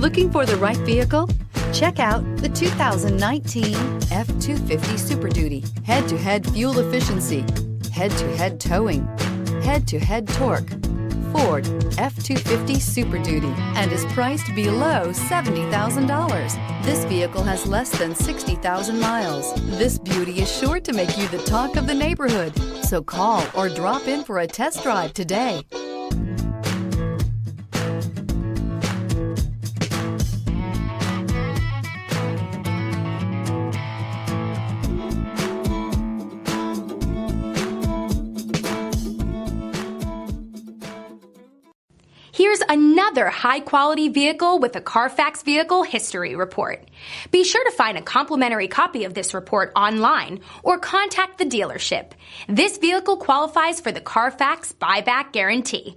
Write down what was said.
Looking for the right vehicle? Check out the 2019 F-250 Super Duty. Head-to-head fuel efficiency, head-to-head towing, head-to-head torque. Ford F-250 Super Duty and is priced below $70,000. This vehicle has less than 60,000 miles. This beauty is sure to make you the talk of the neighborhood. So call or drop in for a test drive today. Here's another high-quality vehicle with a Carfax Vehicle History Report. Be sure to find a complimentary copy of this report online or contact the dealership. This vehicle qualifies for the Carfax Buyback Guarantee.